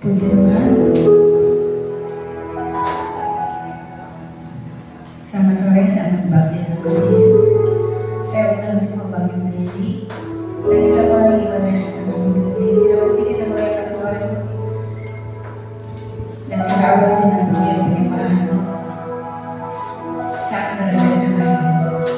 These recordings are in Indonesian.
Puji Tuhan. Selamat sore, selamat berbakti dalam kasih Yesus. Saya undang semua bagi berdiri dan kita mulai ibadah kita berdiri. Kita puji, kita mulai Tuhan dan kita awali dengan pujian penyembahan. Saat berada di depan Yesus.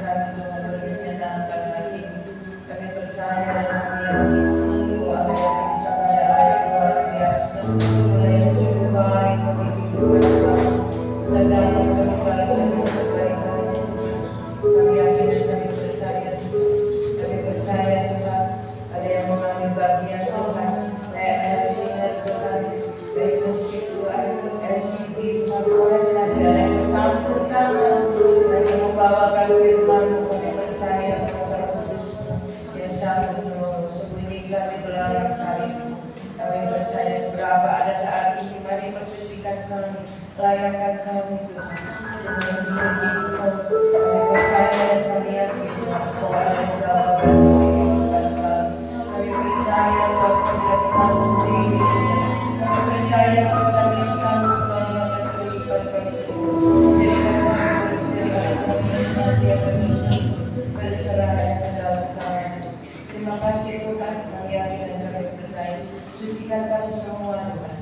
kami Tuhan menyenangkan hati. Kami percaya dan kami yakin bahwa apa yang bisa pada hari luar biasa, Tuhan yang sungguh baik bagi kehidupan kami. Dan dalam kami balas kebaikan. Kami yakin dan kami percaya Tuhan, ada yang mengambil bagian Tuhan, kayak LC-nya Tuhan, baik musik Tuhan, LCD sampai tidak ada yang mencampurkan, dan yang membawakan firman-Mu. Kami percaya Tuhan yang sanggup sembunyikan di belakang salib. Kami percaya seberapa ada saat ini, mari mensucikan kami, layakkan kami Tuhan, dengan dipuji Tuhan. Kami percaya dan kami yakin bahwa ada jawaban kehidupan kami. Kami percaya bahwa kami tidak pernah sendiri. Kami percaya bahwa kami yang sanggup melakukan kehidupan kami sendiri. Jadikan kami senantiasa berserah dan dalam Tuhan. Terima kasih Tuhan, kami yakin dan kami percaya. Sucikan kami semua Tuhan.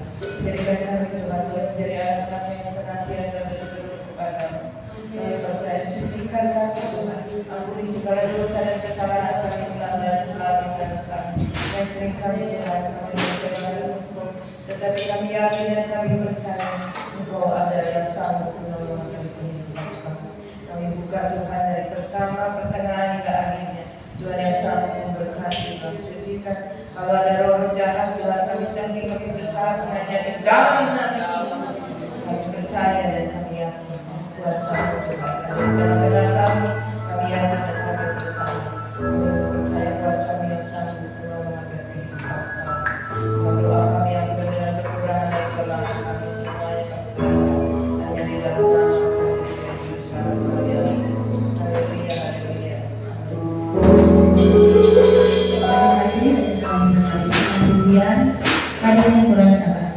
Jadikan kami Tuhan menjadi anak-anak yang senantiasa berseru kepada-Mu. Kami percaya, sucikan kami Tuhan. Ampuni segala dosa dan kesalahan kami, pelanggaran kami dan kami yang sering kami Tuhan, kami berjalan untuk. Tetapi kami yakin dan kami percaya Engkau ada yang sanggup menolong kami. Kami buka Tuhan dari pertama pertengahan hingga akhirnya. Tuhan yang sanggup memberkati kami. Sucikan kalau ada roh jahat Tuhan, kami tangki, kami bersatu hanya di dalam nama Yesus. Kami percaya dan kami yakin kuasa Tuhan. Dalam kami yakin dan kami percaya. Kami percaya kuasa-Mu yang sanggup menolong agar kehidupan kami. Kami doa kami yang benar kekurangan dan kelemahan kami semuanya kami serahkan hanya di dalam nama Yesus. Haleluya. Haleluya. Haleluya. Terima kasih dan kami pujian hadirin yang kurang sabar.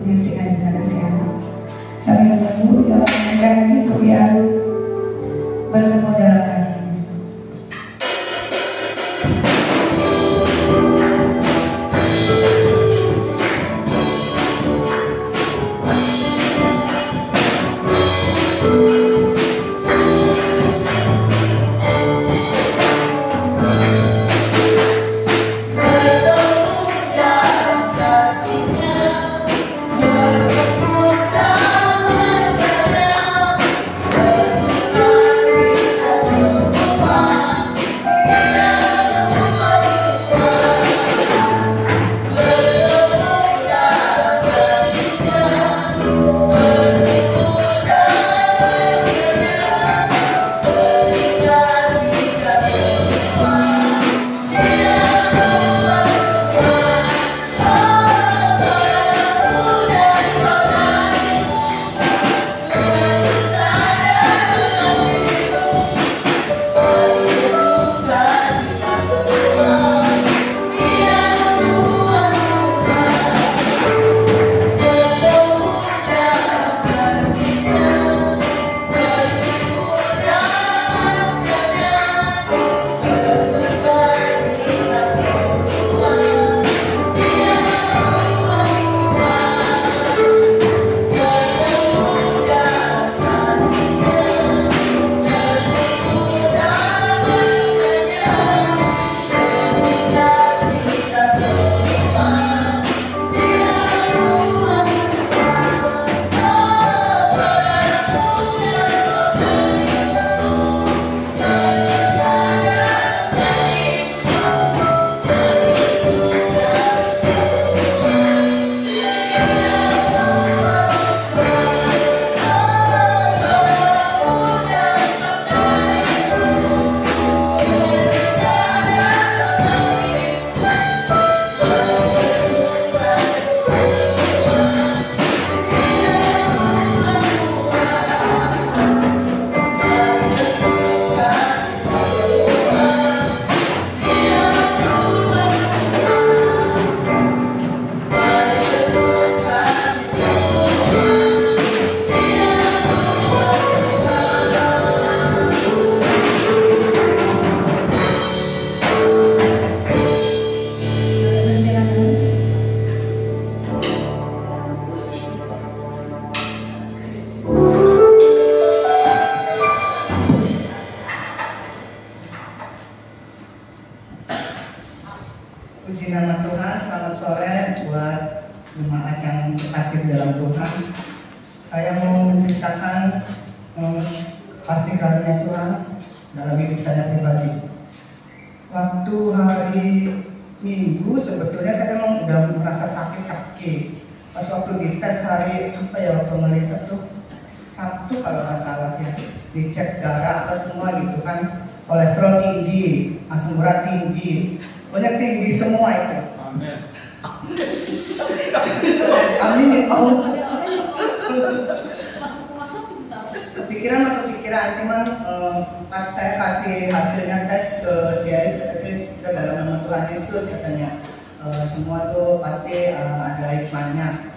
menyaksikan cinta kasih Allah. Sambil menunggu dalam menyanyikan lagi pujian bertemu dalam kasih. Puji nama Tuhan, selamat sore buat jemaat yang terkasih dalam Tuhan. Saya mau menceritakan kasih karunia Tuhan dalam hidup saya pribadi. Waktu hari Minggu sebetulnya saya memang udah merasa sakit kaki. Pas waktu dites hari apa ya, waktu ngelisah tuh Sabtu kalau nggak salah ya, dicek darah apa semua gitu kan, kolesterol tinggi, asam urat tinggi, pokoknya tinggi semua itu. Amin. Amin. Kepikiran, cuman pas saya kasih hasilnya tes ke JRS, sudah dalam nama Tuhan Yesus katanya, semua tuh pasti ada hikmahnya.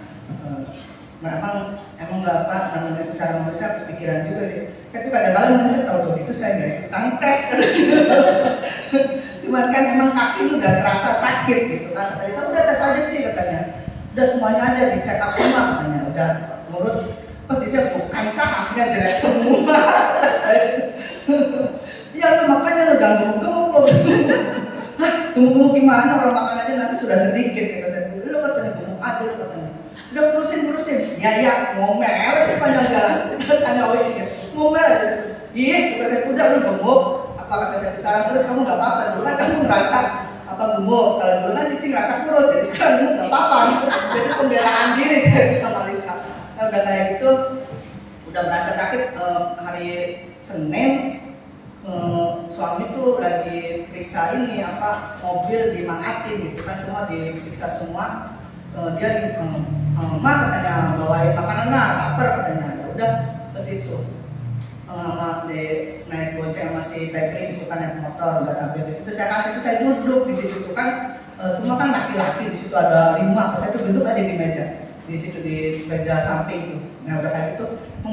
Emang nggak apa namanya secara manusia kepikiran juga sih. Tapi kadang-kadang manusia tahu itu saya nggak ikutan tes. Cuman kan emang kaki udah terasa sakit gitu kan. Tadi saya udah tes aja sih katanya. Udah semuanya ada di check up semua katanya. Udah menurut dicek bukan sah hasilnya jelas semua. Ya makanya lo gemuk-gemuk lo. Hah, gemuk-gemuk gimana kalau makan aja nasi sudah sedikit kata saya. Lo katanya gemuk aja lo katanya. Udah kurusin. Ya ngomel sepanjang jalan. Tanya dia ngomel aja. Iya kata saya udah lo gemuk. Apa kata saya sekarang terus kamu nggak apa-apa, dulu kan kamu ngerasa apa gemuk, kalau dulu kan Cici ngerasa kurus, jadi sekarang kamu nggak apa-apa. Jadi pembelaan diri saya sama Lisa. Nah, udah kayak gitu, udah merasa sakit hari Senin, suami tuh lagi periksa ini apa mobil dimangatin gitu kan, semua diperiksa semua. Dia Mak katanya bawain makanan lapar katanya, ya udah ke situ. Naik gojek masih backpack gitu kan, naik motor nggak sampai ke situ. Saya kasih itu saya duduk di situ tuh kan, semua kan laki-laki di situ ada 5, saya tuh duduk aja di meja. di situ di meja samping itu. Nah udah kayak gitu,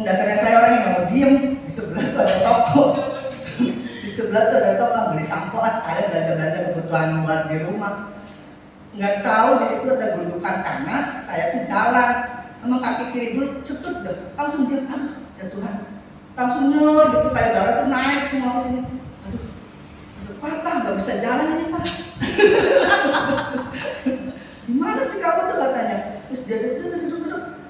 dasarnya saya orangnya nggak mau diem. Di sebelah tuh ada toko, di sebelah tuh ada toko beli sampo, sekalian belanja kebutuhan buat di rumah. Nggak tahu di situ ada gundukan tanah, saya tuh jalan, sama kaki kiri dulu cetut deh, langsung dia, ya Tuhan, langsung nyer gitu kayak darah tuh naik semua ke sini. Pak, nggak bisa jalan ini Pak. Gimana sih kamu tuh katanya? Terus dia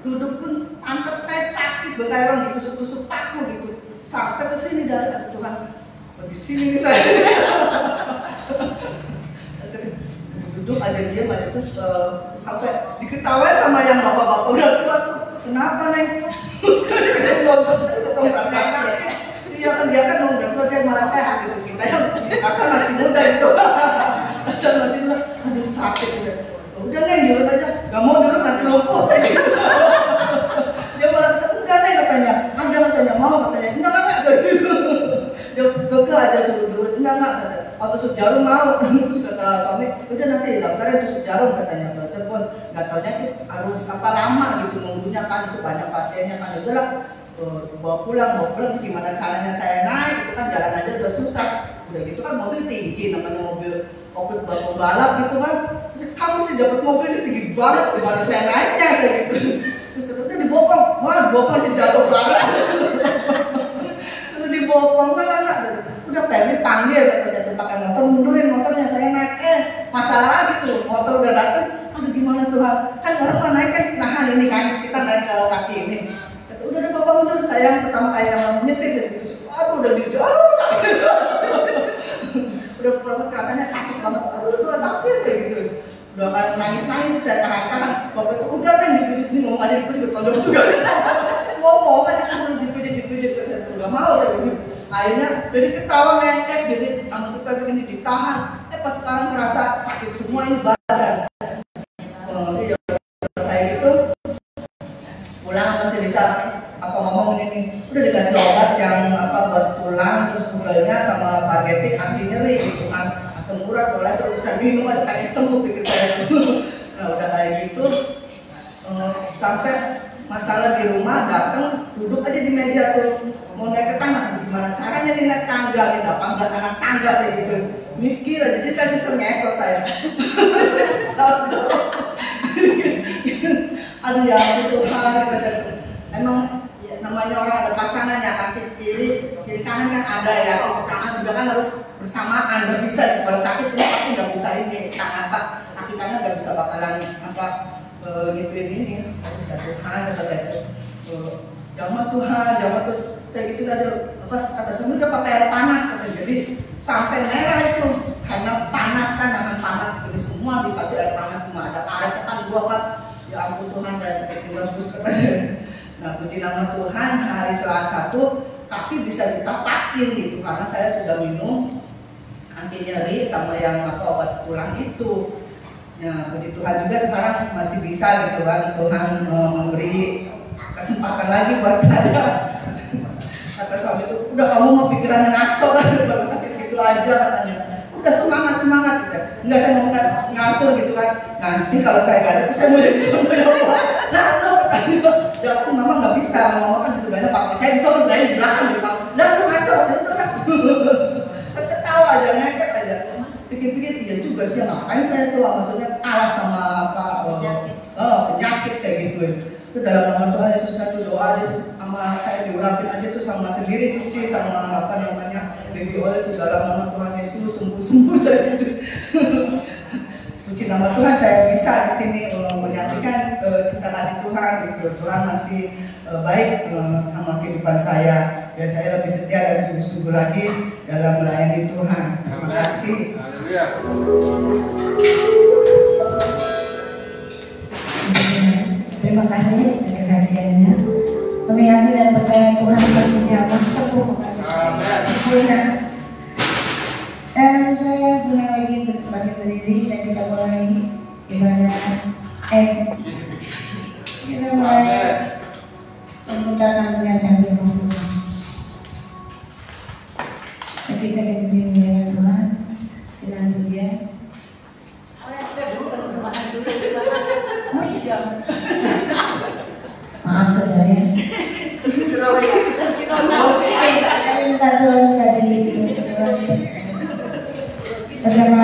duduk pun angkat kayak sakit, kayak orang ditusuk-tusuk paku gitu. Sampai ke sini dari Tuhan. Di sini nih saya. Duduk aja diam aja terus sampai diketawain sama yang bapak-bapak udah tua tuh. Kenapa Neng? Iya kan dia kan udah tua dia malah sehat gitu. Kita yang asal masih muda itu. Asal masih muda. Aduh sakit gitu. Udah Neng diurut aja. Gak mau diurut nanti lumpuh kayak gitu. Dia malah kata enggak Neng katanya. Ada katanya mau katanya. Enggak dia keke aja suruh diurut. Enggak kata. Kalau tusuk jarum mau. Terus kata suami udah nanti daftarin tusuk jarum katanya ke Cirebon. Gak taunya itu harus lama gitu nunggunya kan itu banyak pasiennya kan udah lah. Bawa pulang gimana caranya saya naik itu kan jalan aja udah susah udah gitu kan mobil tinggi namanya mobil balap gitu kan kamu sih dapat mobil ini tinggi banget gimana saya naiknya saya gitu terus udah dibopong dia jatuh banget sudah dibopong udah Pemi panggil kata saya tuh pakai motor mundurin motornya saya naik masalah lagi tuh motor udah datang aduh gimana Tuhan kan orang mau naik kan nahan ini kan kita naik ke kaki ini udah ada bapak mundur saya yang pertama kali yang nyetir saya gitu aduh udah gitu sakit udah rasanya sakit banget aduh sakit kayak gitu udah kan nangis saya tahan bapak itu udah kan dipijit ini ngomong aja dipijit tolong juga ngomong aja disuruh dipijit udah mau saya gitu akhirnya jadi ketawa ngekek jadi maksudnya begini ditahan pas sekarang merasa sakit semua ini badan iya kayak gitu pulang masih bisa ngomong ini udah dikasih obat yang buat pulang terus bugalnya sama pargetik anti nyeri gitu kan asam urat boleh terus saya minum aja kayak sembuh pikir saya nah udah kayak gitu sampai masalah di rumah datang duduk aja di meja tuh mau naik ke tangga gimana caranya nih naik tangga nih 18 anak tangga saya gitu mikir aja jadi kasih sengesot saya aduh ya Tuhan emang namanya orang ada pasangan ya kaki kiri kanan kan ada ya terus kanan juga kan harus bersamaan berpisah kalau sakit ini pasti nggak bisa ini kaki kanan nggak bisa bakalan gituin ini ya Tuhan kata saya jangan Tuhan jangan terus saya gitu aja pas kata suami udah pakai air panas kata jadi sampai merah itu karena panas kan akan panas ini semua dikasih air panas semua ada karetnya kan gua kan ya ampun Tuhan kayak direbus katanya. Nah puji nama Tuhan hari Selasa tuh kaki bisa ditapakin gitu karena saya sudah minum anti nyeri sama yang obat pulang itu. Nah puji Tuhan juga sekarang masih bisa gitu kan Tuhan memberi kesempatan lagi buat saya. Kata suami itu udah kamu mau pikirannya ngaco kan kalau sakit gitu aja katanya. Udah semangat gitu. Enggak saya mau ngatur gitu kan. Nanti kalau saya gak ada tuh saya mau jadi suami apa? Nah lo katanya jangan mama nggak bisa mama kan di sebelahnya pakai saya di sana saya di belakang gitu pak. Nah lo ngaco itu kan. Saya ketawa aja ngekek aja. Pikir-pikir iya juga sih ngapain saya tuh maksudnya kalah sama penyakit saya gituin. Itu dalam nama Tuhan Yesus itu doa aja sama saya diurapin aja tuh sama sendiri cuci sama baby oil itu dalam nama Tuhan Yesus sembuh saya gitu. Puji nama Tuhan saya bisa di sini menyaksikan cinta kasih Tuhan gitu. Tuhan masih baik sama kehidupan saya. Ya saya lebih setia dan sungguh-sungguh lagi dalam melayani Tuhan. Terima kasih. Terima kasih atas kesaksiannya. Kami yakin dan percaya Tuhan pasti siapa sembuh. Sempurna. Dan saya mulai lagi berdiri dan kita mulai ibadah kita mulai pemutaran pernyataan Tuhan. Ketika dipuji Tuhan dengan pujian. Oh iya. Maaf saudara ya. Minta tolong tadi. Bersama.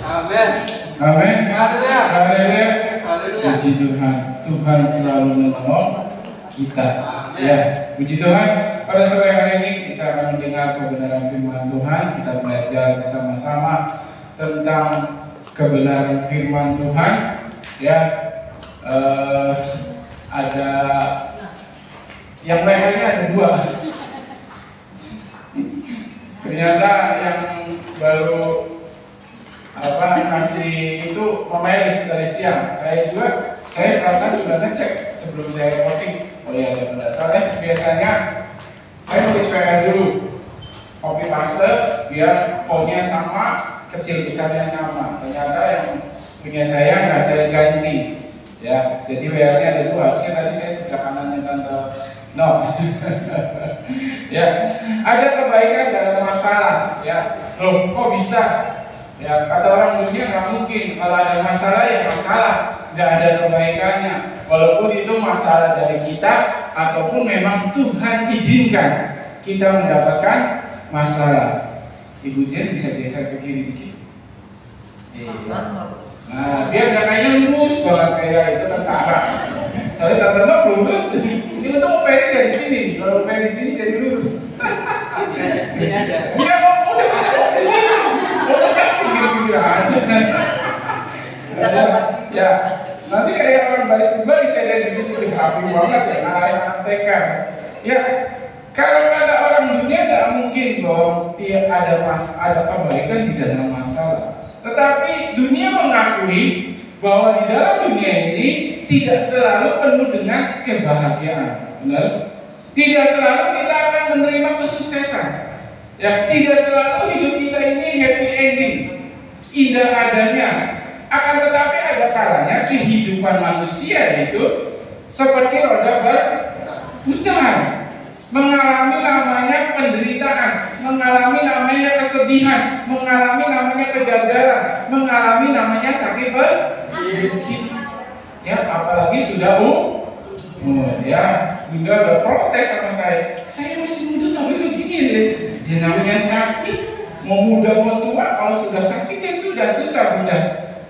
Amin. Amin. Haleluya. Haleluya. Haleluya. Puji Tuhan. Tuhan selalu menolong kita. Amin. Ya, puji Tuhan. Pada sore hari ini kita akan mendengar kebenaran firman Tuhan. Kita belajar bersama-sama tentang kebenaran firman Tuhan. Ya, ada yang lainnya ada dua. Ternyata yang baru kasih itu memelis dari siang. Saya perasaan sudah ngecek sebelum saya posting. Oh iya, ada benar. Soalnya biasanya saya tulis WR dulu, copy paste biar fontnya sama, kecil besarnya sama. Ternyata yang punya saya nggak saya ganti. Ya, jadi WR-nya ada dua. Harusnya tadi saya sebelah kanannya tante. No. Ya, ada kebaikan dalam masalah. Ya, loh, kok bisa? Ya, kata orang dunia nggak mungkin. Kalau ada masalah ya masalah, nggak ada kebaikannya. Walaupun itu masalah dari kita ataupun memang Tuhan izinkan kita mendapatkan masalah. Ibu Jen bisa geser ke kiri dikit. Nah, biar nggak kayak lurus banget kayak itu tentara. Soalnya tentara lurus. Ini untuk Ferry dari sini. Kalau Ferry di sini jadi lurus. Sini aja. Iya, udah di sini. Ya, nanti kayak orang baris kembali saya lihat di sini rapi banget ya, anak TK. Ya, kalau ada orang dunia nggak mungkin bahwa ada kebaikan di dalam masalah. Tetapi dunia mengakui bahwa di dalam dunia ini tidak selalu penuh dengan kebahagiaan, benar? Tidak selalu kita akan menerima kesuksesan. Ya, tidak selalu hidup kita ini happy ending, indah adanya. Akan tetapi ada kalanya kehidupan manusia itu seperti roda berputar, mengalami namanya penderitaan, mengalami namanya kesedihan, mengalami namanya kegagalan, mengalami namanya sakit ya, apalagi sudah ya, Bunda udah protes sama saya masih muda tapi begini deh. Ya namanya sakit, mau muda mau tua, kalau sudah sakit ya sudah susah Bunda.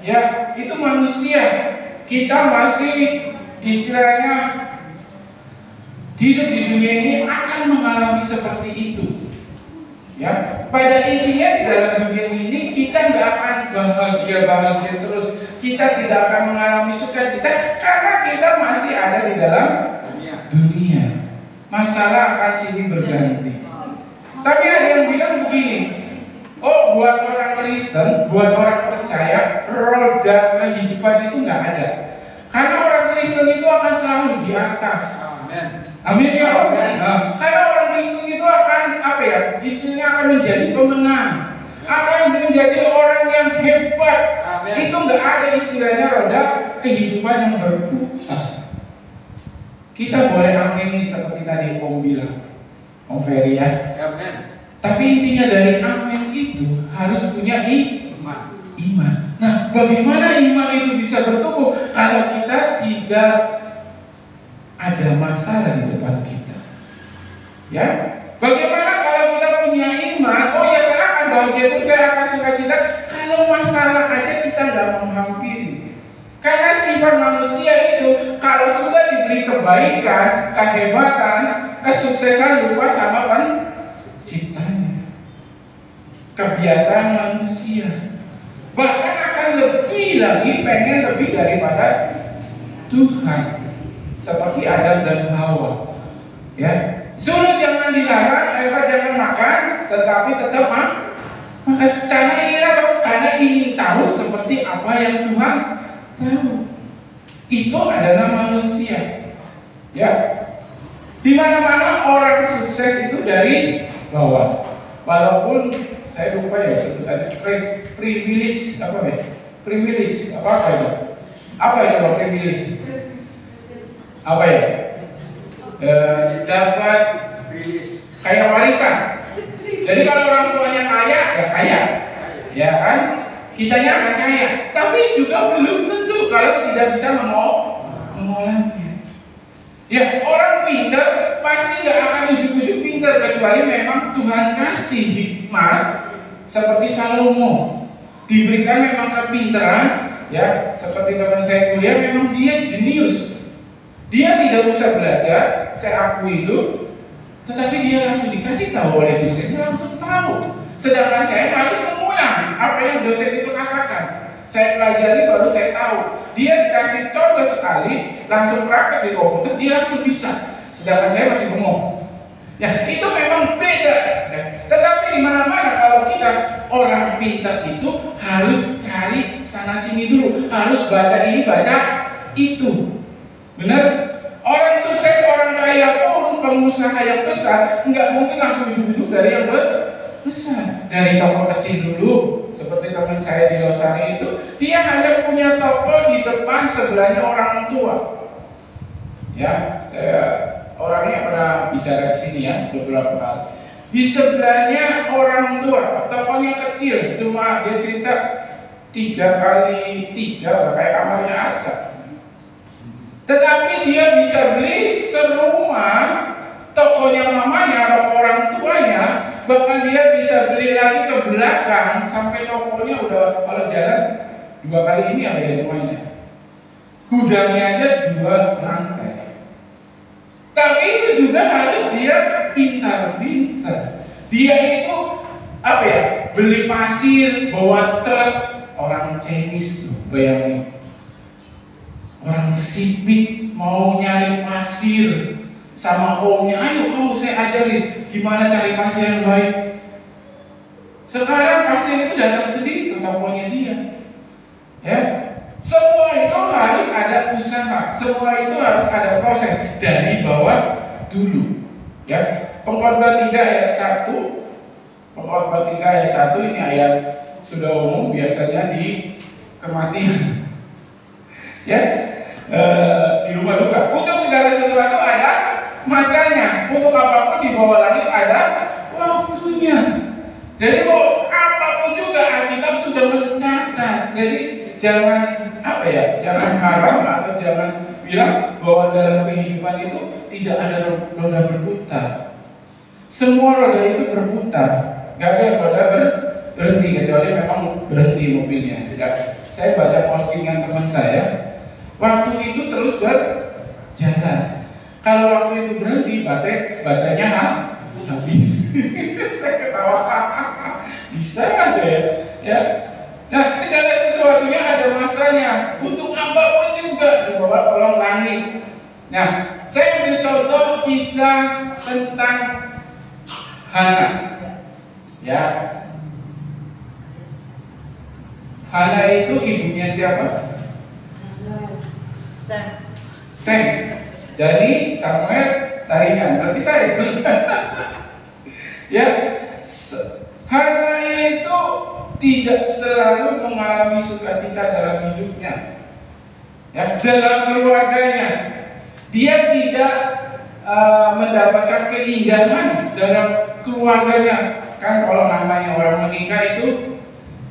Ya itu manusia, kita masih istilahnya hidup di dunia ini akan mengalami mengalami seperti itu. Ya, pada intinya di dalam dunia ini kita nggak akan bahagia terus. Kita tidak akan mengalami sukacita karena kita masih ada di dalam dunia. Masalah akan silih berganti. Tapi ada yang bilang begini, oh buat orang Kristen, buat orang percaya, roda kehidupan itu nggak ada. Karena orang Kristen itu akan selalu di atas. Amin ya Allah. Nah, karena orang Kristen itu akan istilahnya akan menjadi pemenang, akan menjadi orang yang hebat. Amen. Itu nggak ada istilahnya roda kehidupan yang berputar. Kita boleh aminin seperti tadi Om bilang, Om Ferry ya. Amen. Tapi intinya dari amin itu harus punya iman. Nah, bagaimana iman itu bisa bertumbuh kalau kita tidak ada masalah di depan kita? Ya, bagaimana kalau kita punya iman? Oh ya, saya akan bahagia itu, saya akan sukacita. Kalau masalah aja kita nggak menghampiri. Karena sifat manusia itu kalau sudah diberi kebaikan, kehebatan, kesuksesan lupa sama penciptanya. Kebiasaan manusia. Bahkan akan lebih lagi pengen lebih daripada Tuhan. Seperti Adam dan Hawa. Ya. Suruh jangan dilarang, jangan makan, tetapi tetap makan. Karena ingin tahu seperti apa yang Tuhan tahu. Itu adalah manusia. Ya. Di mana-mana orang sukses itu dari bawah. Walaupun saya lupa ya sebutannya privilege apa ya? Privilege apa itu? Apa itu privilege? Apa ya? Dapat kayak warisan. Jadi kalau orang tuanya kaya, ya kaya, ya kan? Kitanya akan kaya. Tapi juga belum tentu kalau tidak bisa mengolahnya. Ya, orang pintar pasti nggak akan ujuk-ujuk pintar kecuali memang Tuhan kasih hikmat seperti Salomo. Diberikan memang kepintaran, ya seperti teman saya kuliah memang dia jenius. Dia tidak usah belajar, saya akui itu, tetapi dia langsung dikasih tahu oleh dosennya, langsung tahu. Sedangkan saya harus mengulang apa yang dosen itu katakan. Saya pelajari baru saya tahu. Dia dikasih contoh sekali, langsung praktek di komputer, dia langsung bisa. Sedangkan saya masih bengong. Ya, itu memang beda. Ya. Tetapi di mana-mana kalau kita orang pintar itu harus cari sana sini dulu, harus baca ini, baca itu. Benar? Orang sukses, orang kaya pun, pengusaha yang besar, nggak mungkin langsung ujuk-ujuk dari yang besar. Dari toko kecil dulu, seperti teman saya di Losari itu, dia hanya punya toko di depan sebelahnya orang tua. Ya, saya orangnya pernah bicara di sini ya beberapa kali. Di sebelahnya orang tua, tokonya kecil, cuma dia cerita 3x3 kayak kamarnya aja. Tetapi dia bisa beli serumah tokonya mamanya, orang tuanya, bahkan dia bisa beli lagi ke belakang sampai tokonya udah kalau jalan 2 kali ini ada yang rumahnya. Gudangnya aja 2 lantai. Tapi itu juga harus dia pintar-pintar. Dia itu beli pasir, bawa truk, orang Chinese tuh, bayangin. Orang sipit mau nyari pasir sama omnya, ayo kamu saya ajarin gimana cari pasir yang baik. Sekarang pasir itu datang sendiri ke tokonya dia. Ya, semua itu harus ada usaha, semua itu harus ada proses dari bawah dulu. Ya, Pengkhotbah 3 ayat 1, Pengkhotbah 3 ayat 1 ini ayat sudah umum biasanya di kematian. Yes, di rumah duka. Untuk segala sesuatu ada masanya. Untuk apapun di bawah langit ada waktunya. Jadi apapun juga Alkitab sudah mencatat. Jadi jangan jangan haram atau jangan bilang bahwa dalam kehidupan itu tidak ada roda berputar. Semua roda itu berputar. Gak ada roda berhenti kecuali memang berhenti mobilnya. Saya baca postingan teman saya. Waktu itu terus berjalan. Kalau waktu itu berhenti, baterainya kisah tentang Hana. Ya. Hana itu ibunya siapa? Sem. Dari Samuel Taringan. Berarti saya itu. Ya. Hana itu tidak selalu mengalami sukacita dalam hidupnya. Ya, dalam keluarganya. Dia tidak mendapatkan keindahan dalam keluarganya. Kan kalau namanya orang menikah itu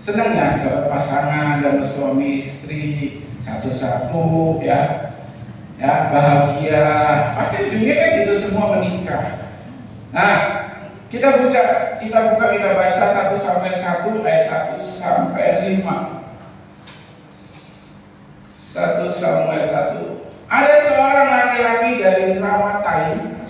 senang ya, dapat pasangan, dapat suami istri satu-satu, ya, bahagia. Pasti ujungnya kan gitu, semua menikah. Nah, kita baca 1 Samuel 1 ayat 1 sampai 5. 1 Samuel 1. Ada seorang laki-laki dari Ramataim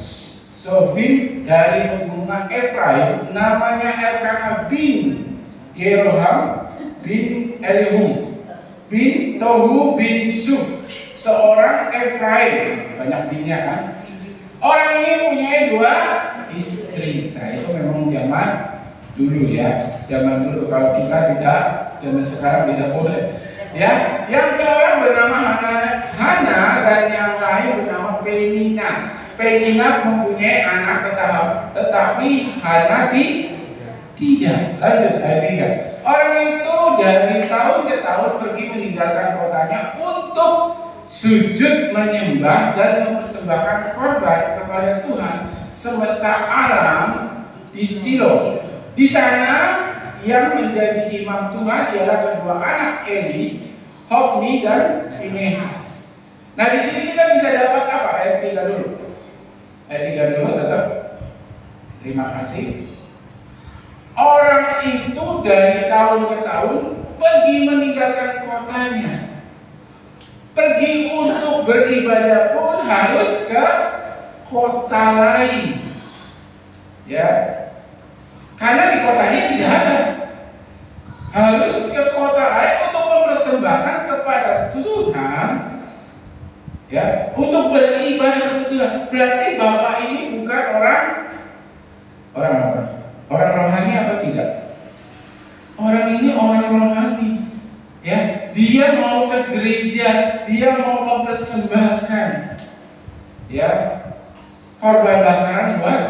Sofim dari pegunungan Efraim, namanya Elkanah bin Yeroham bin Elihum bin Tohu bin Suf, seorang Efraim. Banyak binnya kan. Orang ini punya 2 istri. Nah, itu memang zaman dulu ya. Zaman dulu, kalau kita tidak, zaman sekarang tidak boleh. Ya, yang seorang bernama Hana dan yang lain bernama Penina. Penina mempunyai anak tetapi Hana tidak. Lanjut ayat 3. Orang itu dari tahun ke tahun pergi meninggalkan kotanya untuk sujud menyembah dan mempersembahkan korban kepada Tuhan semesta alam di Silo. Di sana yang menjadi imam Tuhan ialah kedua anak Eli, Hofni dan Pinehas. Nah, di sini kita bisa dapat apa? Ayat 3 dulu. Ayat 3 dulu tetap. Terima kasih. Orang itu dari tahun ke tahun pergi meninggalkan kotanya. Pergi untuk beribadah pun harus ke kota lain. Ya. Karena di kotanya tidak ada. Harus ke kota lain untuk mempersembahkan kepada Tuhan. Ya, untuk beribadah kepada Tuhan. Berarti Bapak ini bukan orang apa? Orang rohani atau tidak? Orang ini orang rohani. Ya, dia mau ke gereja, dia mau mempersembahkan, ya, korban bakaran buat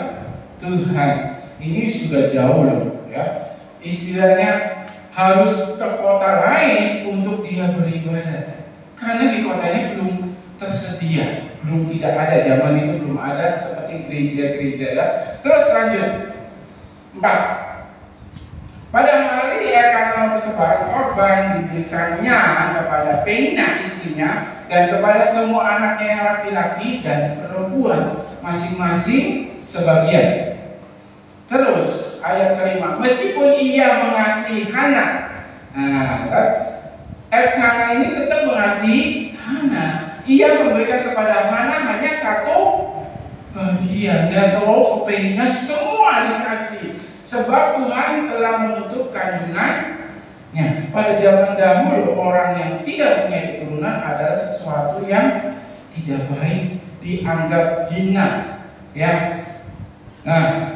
Tuhan. Ini sudah jauh loh, ya. Istilahnya harus ke kota lain untuk dia beribadah. Karena di kotanya belum tersedia, belum tidak ada, zaman itu belum ada seperti gereja-gereja, ya. Terus lanjut. 4. Pada hari Elkanah mempersembahkan korban diberikannya kepada Penina istrinya dan kepada semua anaknya yang laki-laki dan perempuan masing-masing sebagian. Terus ayat kelima, meskipun ia mengasihi Hana, Elkanah ini tetap mengasihi Hana. Ia memberikan kepada Hana hanya 1 bagian, dan kalau Penina semua dikasih. Sebab Tuhan telah menutup kandungannya. Pada zaman dahulu orang yang tidak punya keturunan adalah sesuatu yang tidak baik, dianggap hina. Ya, nah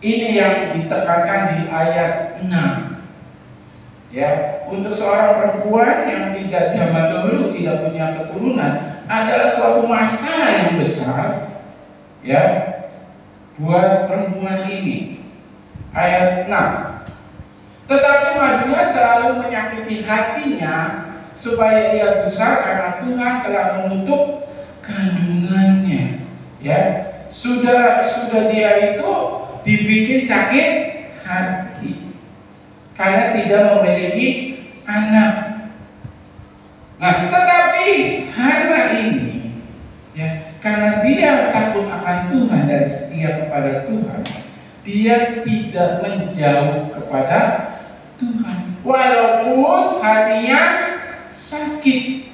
ini yang ditekankan di ayat 6. Ya, untuk seorang perempuan yang tidak zaman dahulu tidak punya keturunan adalah suatu masalah yang besar. Ya, buat perempuan ini. Ayat 6. Tetapi madunya selalu menyakiti hatinya supaya ia besar karena Tuhan telah menutup kandungannya. Ya, sudah dia itu dibikin sakit hati karena tidak memiliki anak. Nah, tetapi Hana ini, ya, karena dia takut akan Tuhan dan setia kepada Tuhan, dia tidak menjauh kepada Tuhan walaupun hatinya sakit.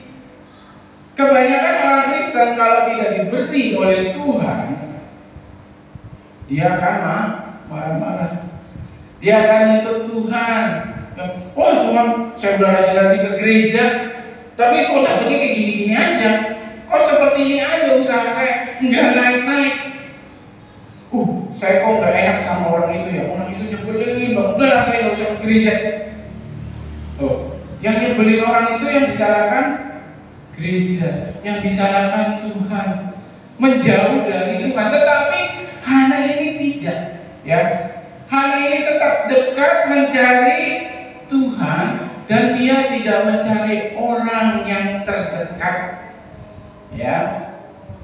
Kebanyakan orang Kristen kalau tidak diberi oleh Tuhan, dia akan marah-marah. Dia akan nuntut Tuhan. Oh Tuhan, saya udah rajin-rajin ke gereja, tapi kok dapetnya kayak gini-gini aja. Kok seperti ini aja usaha saya, nggak naik-naik. saya kok nggak enak sama orang itu ya, orang itu nyebelin bang, udahlah saya nggak usah ke gereja. Oh, yang nyebelin orang itu yang disalahkan gereja, yang disalahkan Tuhan, menjauh dari Tuhan. Tetapi Hana ini tidak, ya. Hana ini tetap dekat mencari Tuhan dan dia tidak mencari orang yang terdekat, ya.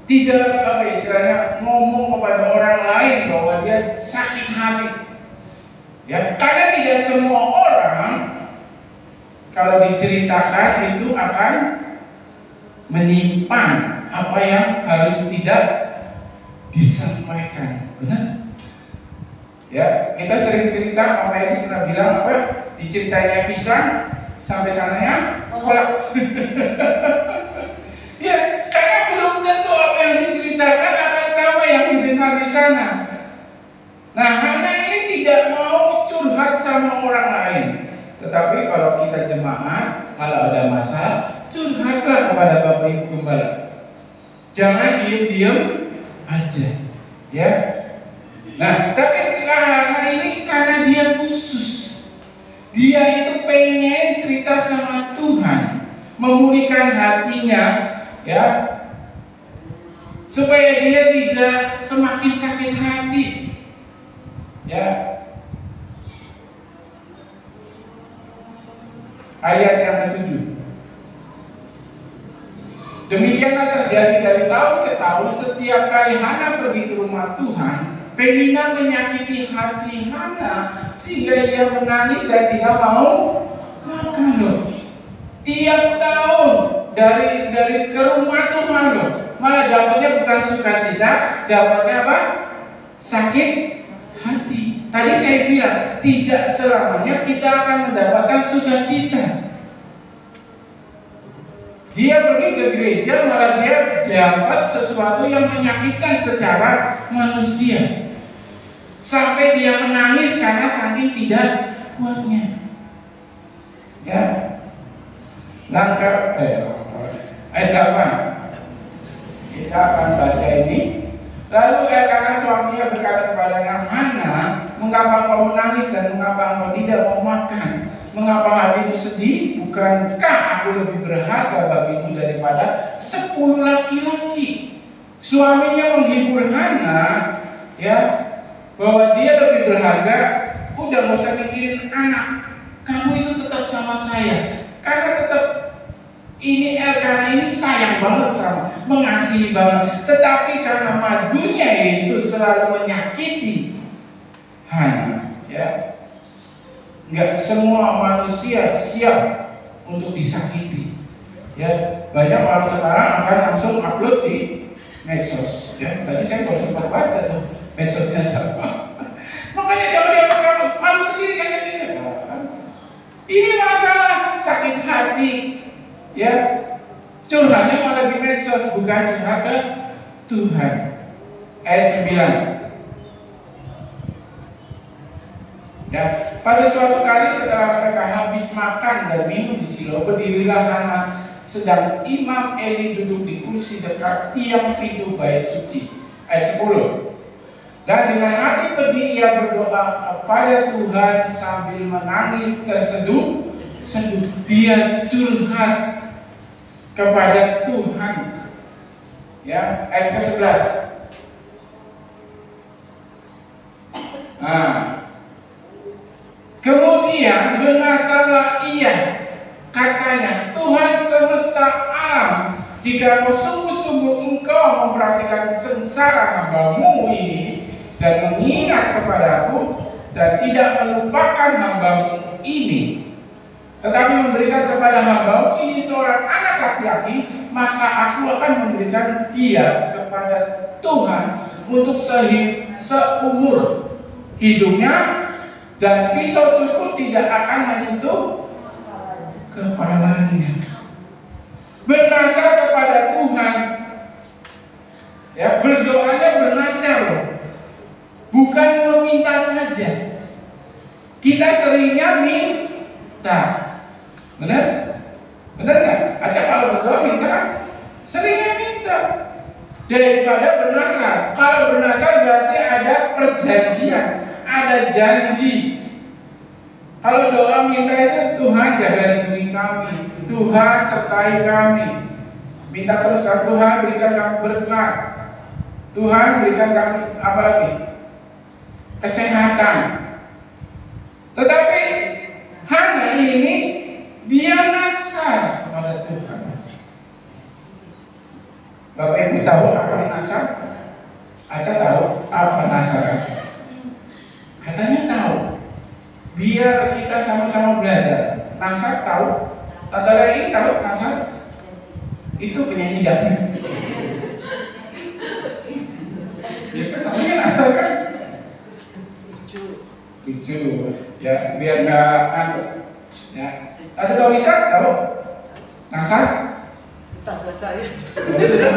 Tidak apa istilahnya ngomong kepada orang lain bahwa dia sakit hati, ya. Karena tidak semua orang kalau diceritakan itu akan menyimpan apa yang harus tidak disampaikan, benar? Ya, kita sering cerita, Mama Elis pernah bilang apa? Diceritanya pisang sampai sananya kolak. Ya, karena belum tentu apa yang diceritakan akan sama yang didengar di sana. Nah, Hana ini tidak mau curhat sama orang lain. Tetapi kalau kita jemaat, kalau ada masalah, curhatlah kepada Bapak Ibu Gembala. Jangan diem-diem aja, ya. Nah, tapi Hana ini karena dia khusus, dia itu pengen cerita sama Tuhan, memulihkan hatinya, ya, supaya dia tidak semakin sakit hati, ya. Ayat yang ke-7. Demikianlah terjadi dari tahun ke tahun, setiap kali Hana pergi ke rumah Tuhan, Penina menyakiti hati Hana sehingga ia menangis dan tidak mau makan loh. Tiap tahun dari ke rumah Tuhan loh, malah dapatnya bukan sukacita, dapatnya apa? Sakit hati. Tadi saya bilang tidak selamanya kita akan mendapatkan sukacita. Dia pergi ke gereja malah dia dapat sesuatu yang menyakitkan secara manusia. Sampai dia menangis karena saking tidak kuatnya. Ya. Langkah ayat 8. Kita akan baca ini. Lalu Elkana suaminya berkata kepadanya, Hana, mengapa kau menangis dan mengapa kau tidak mau makan? Mengapa hatimu sedih? Bukankah aku lebih berharga bagimu daripada 10 laki-laki? Suaminya menghibur Hana, ya, bahwa dia lebih berharga. Udah gak usah mikirin anak, kamu itu tetap sama saya. Karena tetap ini Elkana ini sayang banget sama, mengasihi banget. Tetapi karena majunya itu selalu menyakiti Hana, ya. Nggak semua manusia siap untuk disakiti, ya. Banyak orang sekarang akan langsung upload di medsos, ya. Tadi saya baru sempat baca tuh medsosnya siapa. Makanya jangan kamu malu sendiri kan ini. Ini masalah sakit hati, ya. Curhatnya malah di medsos, bukan curhat ke Tuhan. Ayat 9. Ya, pada suatu kali setelah mereka habis makan dan minum di Silo, berdirilah Hana sedang Imam Eli duduk di kursi dekat tiang pintu bait suci. Ayat 10. Dan dengan hati pedih ia berdoa kepada Tuhan sambil menangis terseduh. Dia curhat kepada Tuhan. Ya, ayat ke-11. Nah, kemudian benasarlah ia, katanya, Tuhan semesta alam, jika kau sungguh-sungguh engkau memperhatikan sengsara hamba-Mu ini dan mengingat kepadaku dan tidak melupakan hamba-Mu ini, tetapi memberikan kepada hamba-Mu ini seorang anak laki-laki, maka aku akan memberikan dia kepada Tuhan untuk seumur hidupnya, dan pisau cukur tidak akan menyentuh kepalanya. Bernasar kepada Tuhan, ya, berdoanya bernasar loh, bukan meminta saja. Kita seringnya minta, benar? Benar nggak? Acap kalau berdoa minta, seringnya minta. daripada bernasar. Kalau bernasar berarti ada perjanjian, ada janji. Kalau doa minta itu, Tuhan jaga lindungi kami, Tuhan sertai kami. Minta terus kan, Tuhan berikan kami berkat, Tuhan berikan kami apa lagi? Kesehatan. Tetapi Hana ini dia nasar kepada Tuhan. Bapak Ibu tahu apa nasar? Aca tahu apa nasar? Katanya tahu. Biar kita sama-sama belajar. Nasar tahu? Tante Rai tahu nasar? Itu penyanyi dangdut. Ya kan namanya nasar kan? Lucu. Ya biar nggak ngantuk. Ya. Ada tahu bisa? Tahu? Nasar? Tetangga saya.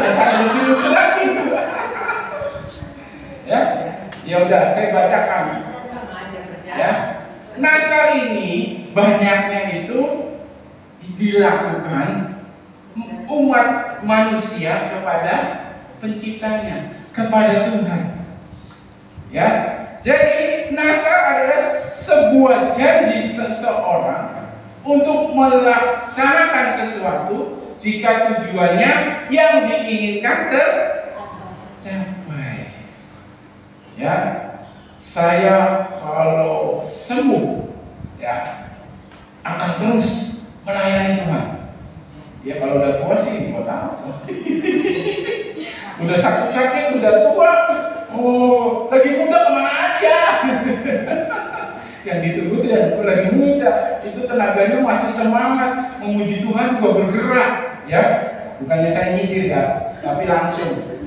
Nasar lebih lucu lagi. Ya, ya udah saya bacakan. Ya. Nasar ini banyaknya itu dilakukan umat manusia kepada penciptanya, kepada Tuhan. Ya, jadi nasar adalah sebuah janji seseorang untuk melaksanakan sesuatu jika tujuannya yang diinginkan tercapai. Ya. Saya kalau sembuh ya akan terus melayani Tuhan. Ya kalau udah tua sih mau tahu. Udah sakit-sakit, udah tua, oh lagi muda kemana aja? Yang ditunggu tuh yang lagi muda, itu tenaganya masih semangat memuji Tuhan juga bergerak, ya. Bukannya saya nyindir ya, tapi langsung.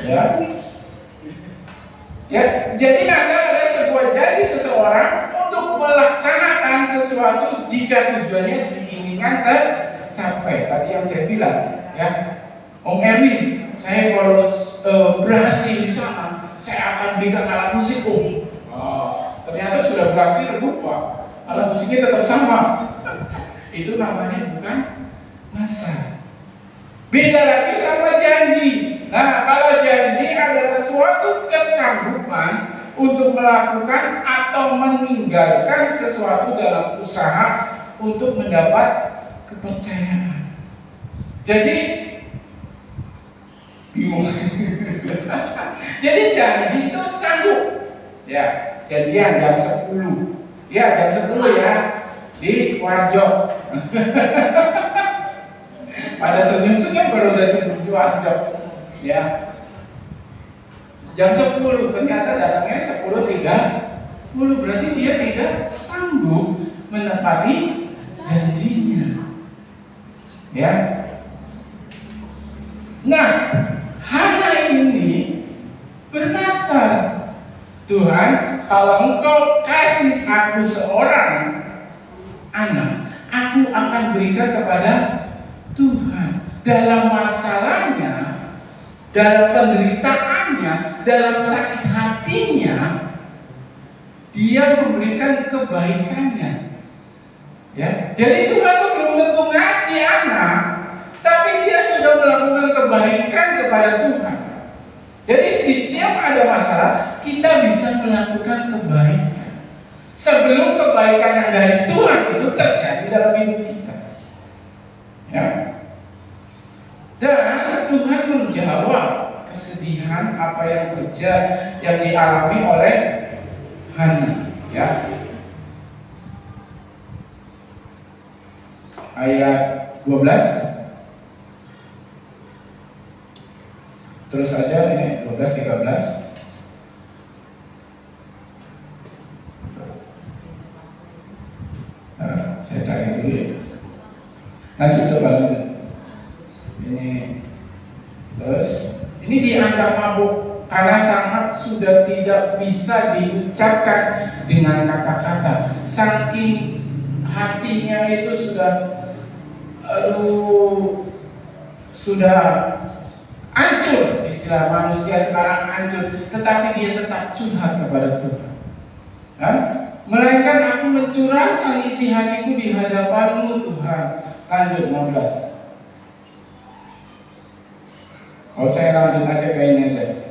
Ya. Ya, jadi nasar adalah sebuah janji seseorang untuk melaksanakan sesuatu jika tujuannya diinginkan tercapai. Tadi yang saya bilang, ya, Om Erwin, saya kalau berhasil di sana, saya akan belikan alat musik, Om. Ternyata sudah berhasil lupa, alat musiknya tetap sama. Itu namanya bukan nasar. Beda lagi sama janji. Nah, kalau janji adalah suatu kesanggupan untuk melakukan atau meninggalkan sesuatu dalam usaha untuk mendapat kepercayaan. Jadi, jadi janji itu sanggup. Ya, janjian jam 10. Ya, jam 10 ya di Warjo. Pada senyum-senyum baru udah senyum di Warjo. Ya, jam 10 ternyata datangnya 10.30, berarti dia tidak sanggup menepati janjinya. Ya. Nah, Hana ini bernasar, Tuhan, kalau Engkau kasih aku seorang anak, aku akan berikan kepada Tuhan. Dalam masalahnya, dalam penderitaannya, dalam sakit hatinya, dia memberikan kebaikannya. Ya, jadi Tuhan itu belum tentu ngasih anak, tapi dia sudah melakukan kebaikan kepada Tuhan. Jadi setiap ada masalah, kita bisa melakukan kebaikan sebelum kebaikan yang dari Tuhan itu terjadi dalam hidup kita. Ya. Dan Tuhan menjawab kesedihan apa yang dialami oleh Hana, ya. Ayat 12. Terus aja ini 12 13. Nah, saya cari dulu ya. Lanjut coba lanjut. Ini terus ini dianggap mabuk karena sangat sudah tidak bisa diucapkan dengan kata-kata. Saking hatinya itu sudah hancur, istilah manusia sekarang hancur, tetapi dia tetap curhat kepada Tuhan. Melainkan aku mencurahkan isi hatiku di hadapan-Mu, Tuhan. Lanjut 16. Oh, saya lanjut aja ke ini aja.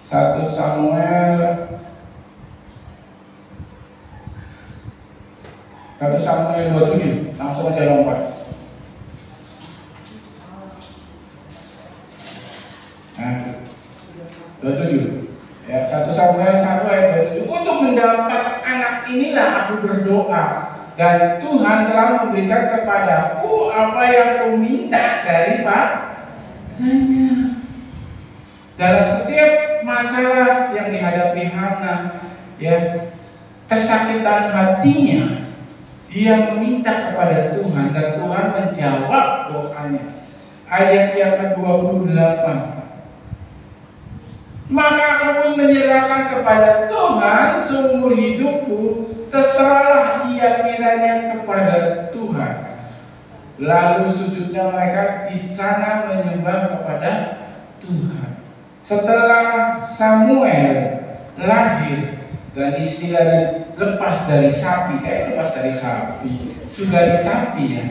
1 Samuel 27, langsung aja lompat. Nah, 27. Ya, 1 Samuel 1 ayat 27. Untuk mendapat anak inilah aku berdoa, dan Tuhan telah memberikan kepadaku apa yang ku minta dari Padanya. Dalam setiap masalah yang dihadapi Hana, ya, kesakitan hatinya, dia meminta kepada Tuhan dan Tuhan menjawab doanya. Ayat yang ke-28. Maka aku pun menyerahkan kepada Tuhan seumur hidupku, terserahlah ia kiranya kepada Tuhan. Lalu sujudnya mereka di sana menyembah kepada Tuhan. Setelah Samuel lahir dan istilahnya lepas dari sapi, sudah di sapi ya,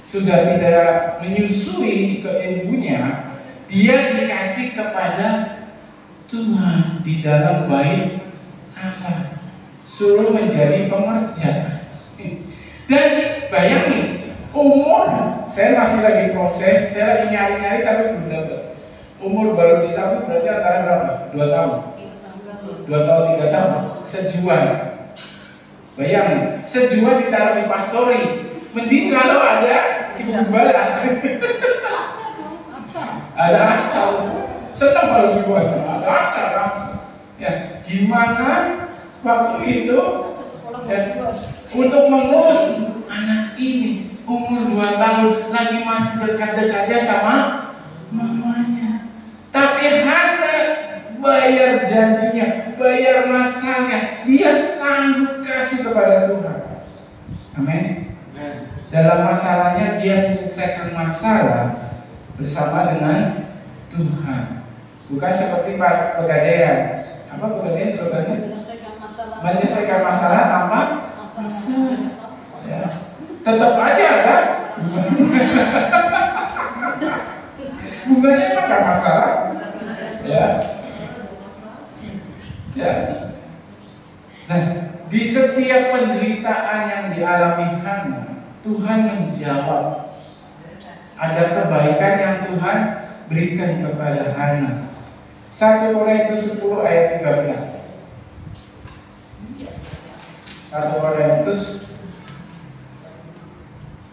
sudah tidak menyusui ke ibunya, dia dikasih kepada Tuhan di dalam bait Allah, suruh menjadi pengerja. Dan bayangin, umur, saya masih lagi proses, saya lagi nyari-nyari tapi belum dapat. Umur baru disabut berarti antara berapa? 2 tahun? 2 tahun, 3 tahun? Sejuan. Bayangin, sejuan ditaruh di pastori. Mending kalau ada ibu gembala. Ada acal. Senang kalau jual, ada acal langsung. Ya, gimana waktu itu ya, untuk mengurus anak ini umur 2 tahun, lagi masih dekat-dekatnya sama mamanya. Tapi Hana bayar janjinya, bayar masanya, dia sanggup kasih kepada Tuhan. Amin. Dalam masalahnya dia menyelesaikan masalah bersama dengan Tuhan. Bukan seperti Pegadaian. Apa Pegadaian sebenarnya? Menyelesaikan masalah tanpa masalah. Ya. Tetap aja ada. Bunganya emang gak masalah. Ya. Ya. Nah, di setiap penderitaan yang dialami Hana, Tuhan menjawab. Ada kebaikan yang Tuhan berikan kepada Hana. 1 Korintus 10 ayat 13. 1 Korintus.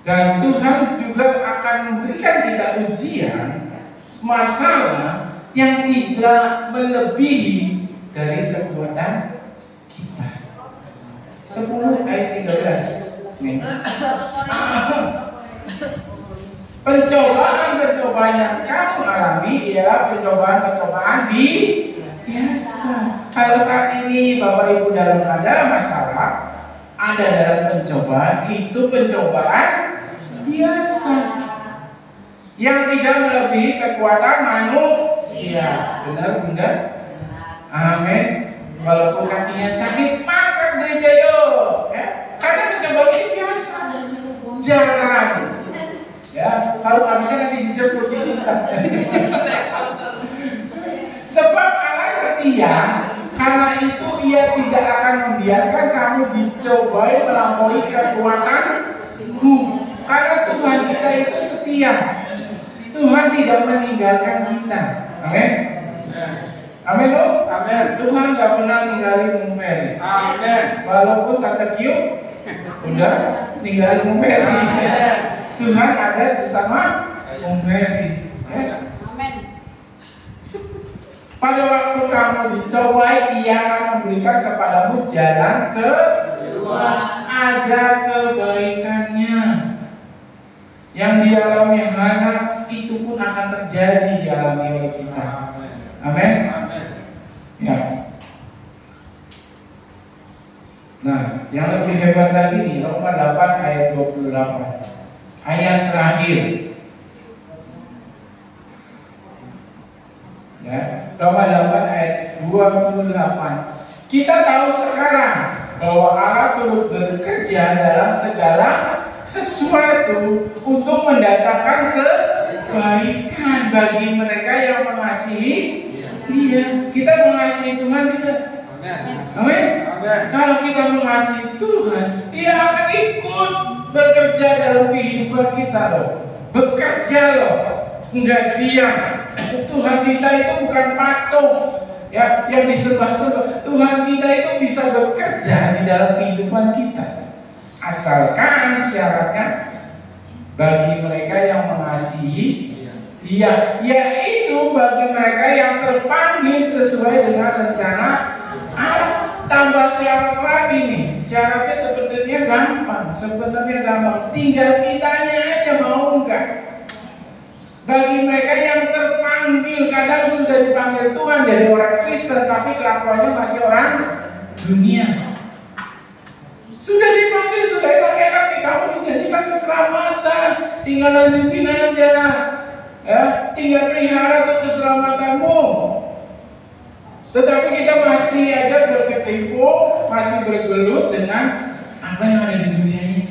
Dan Tuhan juga akan memberikan kita ujian, masalah yang tidak melebihi dari kekuatan kita. 10 ayat 13. Nih. Pencobaan yang kamu alami ialah pencobaan biasa. Kalau saat ini Bapak Ibu dalam ada masalah, ada dalam pencobaan, itu pencobaan biasa yang tidak melebihi kekuatan manusia. Benar Bunda? Amin. Walaupun kakinya sakit, maka gereja yuk, ya. Karena pencobaan ini biasa. Jalan. Ya, kalau nggak bisa nanti dijemput sisi. Sebab Allah setia, karena itu Ia tidak akan membiarkan kamu dicobai melampaui kekuatanmu. Karena Tuhan kita itu setia. Tuhan tidak meninggalkan kita. Amin. Amin loh. Amin. Tuhan nggak pernah ninggalin Mumperi. Amin. Walaupun Tante Kyu udah ninggalin Mumperi. Tuhan ada bersama Mumperi. Ya. Amin. Pada waktu kamu dicobai, Ia akan memberikan kepadamu jalan keluar. Ada kebaikannya. Yang dialami Hana itu pun akan terjadi dialami oleh kita. Amin. Ya. Nah, yang lebih hebat lagi nih, Roma 8 ayat 28. Ayat terakhir. Ya, Roma 8 ayat 28. Kita tahu sekarang bahwa Allah turut bekerja dalam segala sesuatu untuk mendatangkan kebaikan kebaikan bagi mereka yang mengasihi Dia. Kita mengasihi Tuhan tidak? Amin. Kalau kita mengasihi Tuhan, Dia akan ikut bekerja dalam kehidupan kita loh. Bekerja loh, enggak diam. Tuhan kita itu bukan patung ya yang disembah-sembah. Tuhan kita itu bisa bekerja di dalam kehidupan kita, asalkan syaratnya bagi mereka yang mengasihi Dia, yaitu bagi mereka yang terpanggil sesuai dengan rencana Allah. Tambah syarat lagi nih, syaratnya sebenarnya gampang, tinggal kitanya aja mau enggak. Bagi mereka yang terpanggil, kadang sudah dipanggil Tuhan jadi orang Kristen, tapi kelakuannya masih orang dunia. Sudah dipanggil, sudah enak-enak nih, kamu dijadikan keselamatan, tinggal lanjutin aja, ya, tinggal pelihara tuh keselamatanmu. Tetapi kita masih aja berkecimpung, masih bergelut dengan apa yang ada di dunia ini.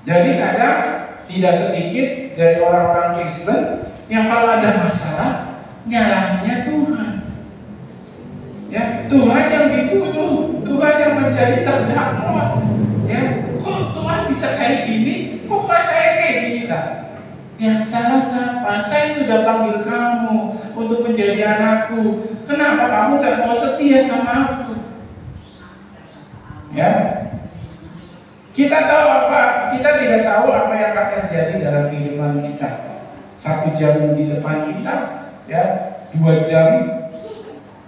Jadi kadang tidak sedikit dari orang-orang Kristen yang kalau ada masalah nyalahinnya Tuhan. Ya, Tuhan yang dituduh, Tuhan yang menjadi terdakwa. Ya, kok Tuhan bisa kayak gini? Kok saya kayak gini kan? Yang salah siapa? Saya sudah panggil kamu untuk menjadi anakku. Kenapa kamu gak mau setia sama aku? Ya, kita tahu apa? Kita tidak tahu apa yang akan terjadi dalam kehidupan kita. 1 jam di depan kita, ya, 2 jam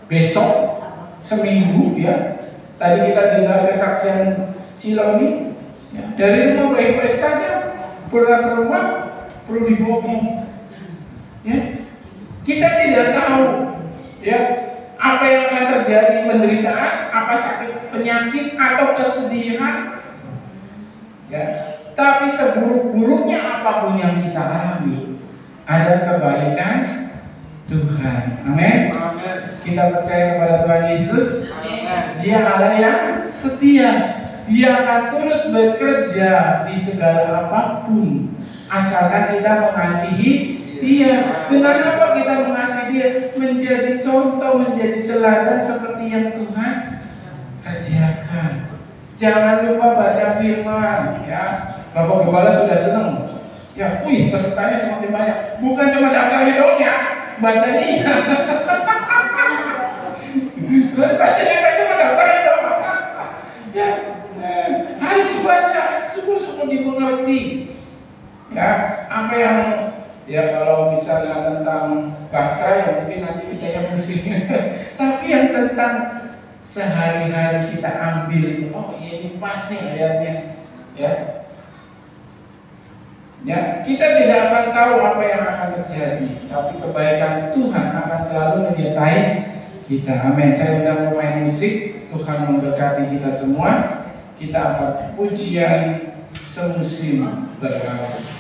besok, seminggu, ya. Tadi kita dengar kesaksian Cilomi, ya. Dari rumah baik-baik saja, pulang ke rumah perlu dibokong. Ya, kita tidak tahu, ya, apa yang akan terjadi, penderitaan, apa sakit, penyakit atau kesedihan. Ya, tapi seburuk-buruknya apapun yang kita alami, ada kebaikan Tuhan. Amin. Kita percaya kepada Tuhan Yesus. Dia Allah yang setia. Dia akan turut bekerja di segala apapun, asalkan kita mengasihi Dia. Dengan apa kita mengasihi Dia? Menjadi contoh, menjadi teladan seperti yang Tuhan kerjakan. Jangan lupa baca firman, ya. Bapak Gembala sudah senang. Ya, pesertanya semakin banyak. Bukan cuma daftarnya doang ya, bacanya iya. Bacanya kan cuma daftarnya doang. Ya, harus baca, sungguh-sungguh dimengerti. Ya, apa yang, ya kalau misalnya tentang Batra ya mungkin nanti kita yang pusing. Tapi yang tentang sehari-hari kita ambil itu, oh iya ini pas nih ayatnya, ya. Ya, kita tidak akan tahu apa yang akan terjadi, tapi kebaikan Tuhan akan selalu menyertai kita. Amin. Saya undang pemain musik, Tuhan memberkati kita semua. Kita akan pujian semusim berlalu.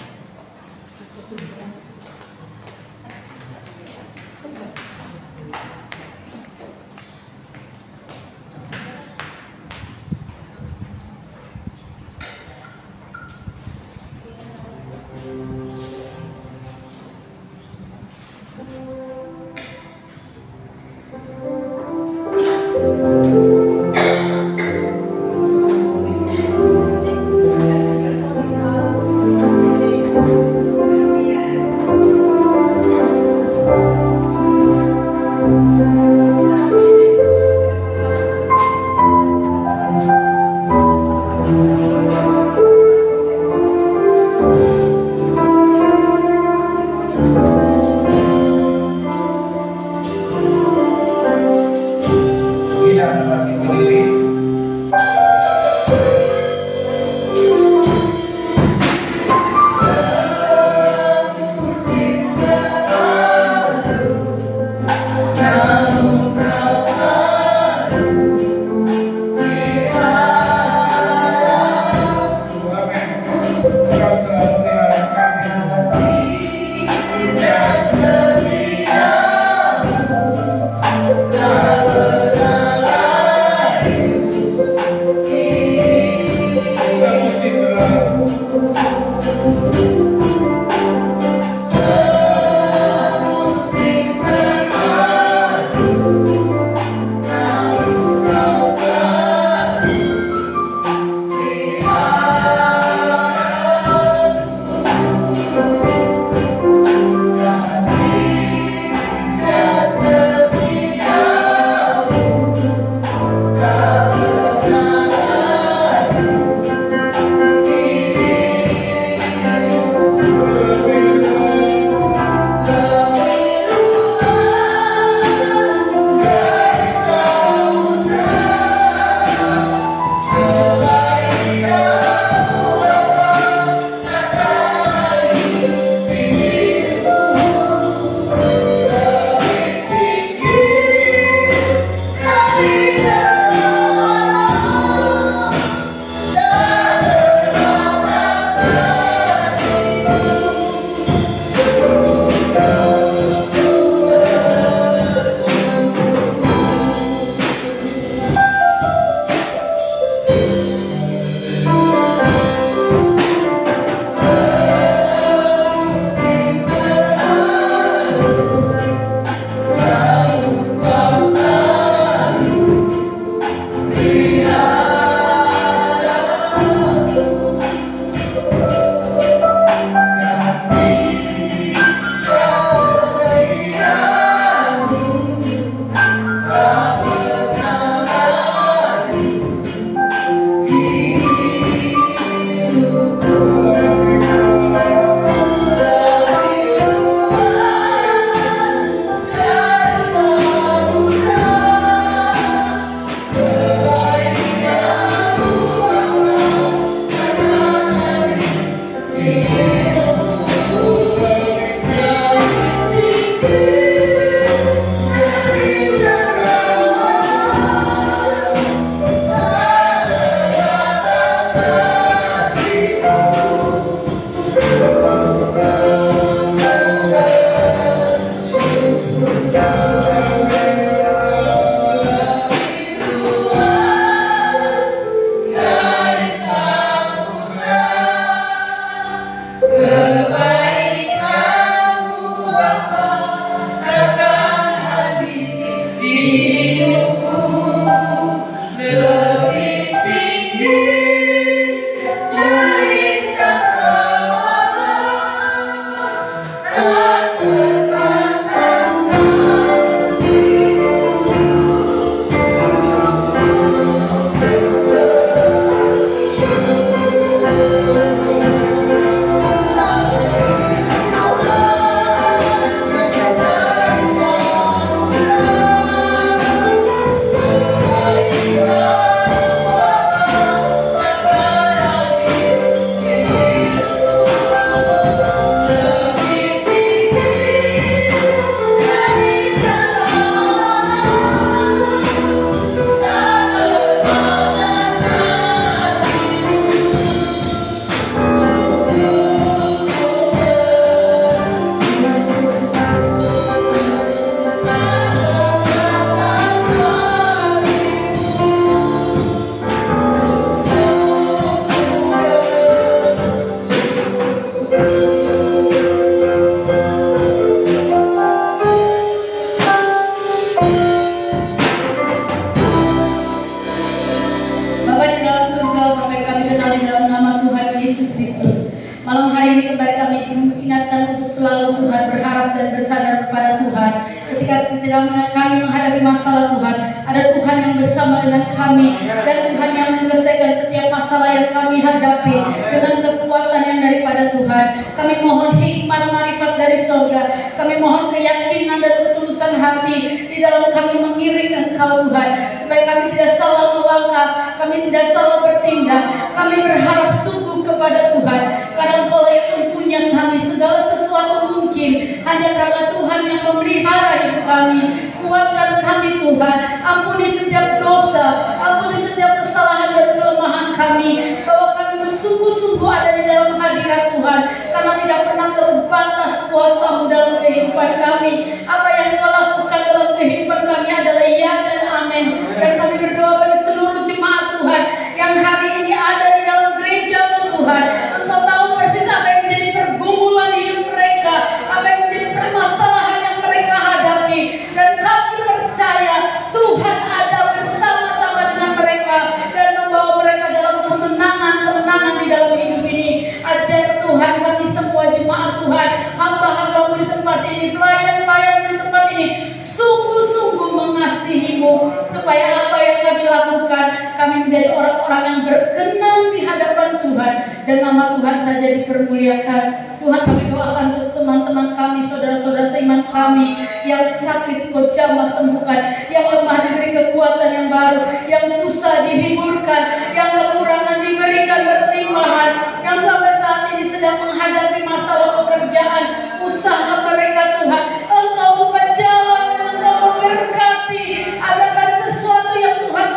kami menghadapi masalah Tuhan, ada Tuhan yang bersama dengan kami, dan Tuhan yang menyelesaikan setiap masalah yang kami hadapi dengan kekuatan yang daripada Tuhan. Kami mohon hikmat marifat dari surga, kami mohon keyakinan dan ketulusan hati di dalam kami mengiring Engkau Tuhan, supaya kami tidak salah melangkah, kami tidak salah bertindak. Kami berharap sungguh kepada Tuhan, karena Engkau yang mempunyai kami, segala sesuatu mungkin hanya karena Tuhan yang memelihara hidup kami. Kuatkan kami Tuhan, ampuni setiap dosa, ampuni setiap kesalahan dan kelemahan kami, bahwa kami sungguh-sungguh ada di dalam hadirat Tuhan, karena tidak pernah terbatas kuasa-Mu dalam kehidupan kami. Apa yang Kau lakukan dalam kehidupan kami adalah ya dan amin. Dan kami berdoa bagi seluruh jemaat Tuhan yang hari ini ada di dalam gereja-Mu Tuhan. Engkau tahu persis apa yang menjadi pergumulan hidup mereka, apa yang menjadi permasalahan yang mereka hadapi, dan kami percaya Tuhan ada bersama-sama dengan mereka dan membawa mereka dalam kemenangan di dalam hidup ini. Ajar Tuhan kami semua jemaat Tuhan, hamba-hamba-Mu di tempat ini, pelayan-pelayan-Mu di tempat ini, sungguh-sungguh mengasihi-Mu, supaya apa yang kami lakukan, kami menjadi orang-orang yang berkenan di hadapan Tuhan, dan nama Tuhan saja dipermuliakan. Tuhan, kami doakan untuk teman-teman kami, saudara-saudara seiman kami yang sakit, Kau jamah sembuhkan, yang lemah diberi kekuatan yang baru, yang susah dihiburkan, yang kekurangan diberikan berlimpahan, yang sampai saat ini sedang menghadapi masalah pekerjaan, usaha mereka Tuhan, Engkau buka jalan dan Engkau memberkati. Adakah sesuatu yang Tuhan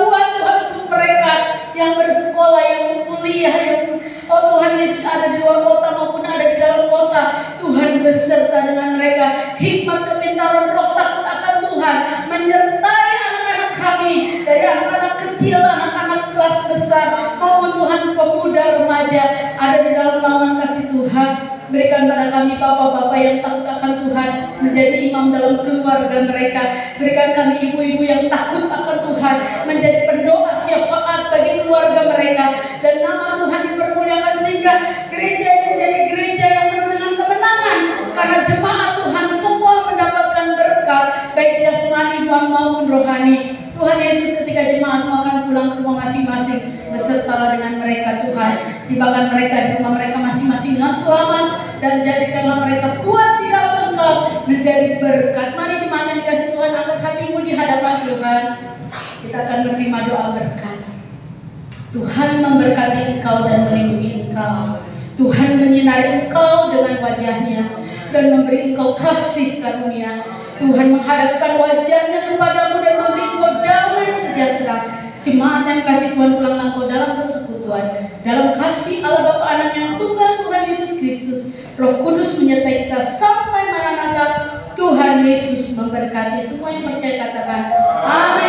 buat Tuhan untuk mereka yang bersekolah, yang kuliah, yang Tuhan Yesus ada di luar kota maupun ada di dalam kota, Tuhan beserta dengan mereka. Hikmat kepintaran roh takut akan Tuhan menyertai anak-anak kami, dari anak-anak kecil, anak-anak kelas besar maupun Tuhan pemuda remaja, ada di dalam naungan kasih Tuhan. Berikan pada kami bapak-bapak yang takut akan Tuhan menjadi imam dalam keluarga mereka. Berikan kami ibu-ibu yang takut akan Tuhan menjadi pendoa syafaat bagi keluarga mereka, dan nama Tuhan dipermuliakan sehingga gereja ini menjadi gereja yang penuh dengan kemenangan, karena jemaat Tuhan semua mendapatkan berkat baik jasmani maupun rohani. Tuhan Yesus, ketika jemaat-Mu akan pulang ke rumah masing-masing, besertalah dengan mereka Tuhan. Tibakan mereka di rumah mereka masing-masing dengan selamat, dan jadikanlah mereka kuat di dalam Engkau menjadi berkat. Mari jemaat yang dikasih Tuhan, angkat hatimu di hadapan Tuhan. Kita akan menerima doa berkat. Tuhan memberkati engkau dan melindungi engkau. Tuhan menyinari engkau dengan wajahnya dan memberi engkau kasih karunia. Tuhan menghadapkan wajahnya kepadamu dan memberi engkau damai sejahtera. Jemaat yang kasih Tuhan, pulanglah engkau dalam persekutuan, dalam kasih Allah Bapa, Anak yang tunggal, Tuhan Yesus Kristus. Roh Kudus menyertai kita sampai Maranatha. Tuhan Yesus memberkati. Semua yang percaya katakan amin.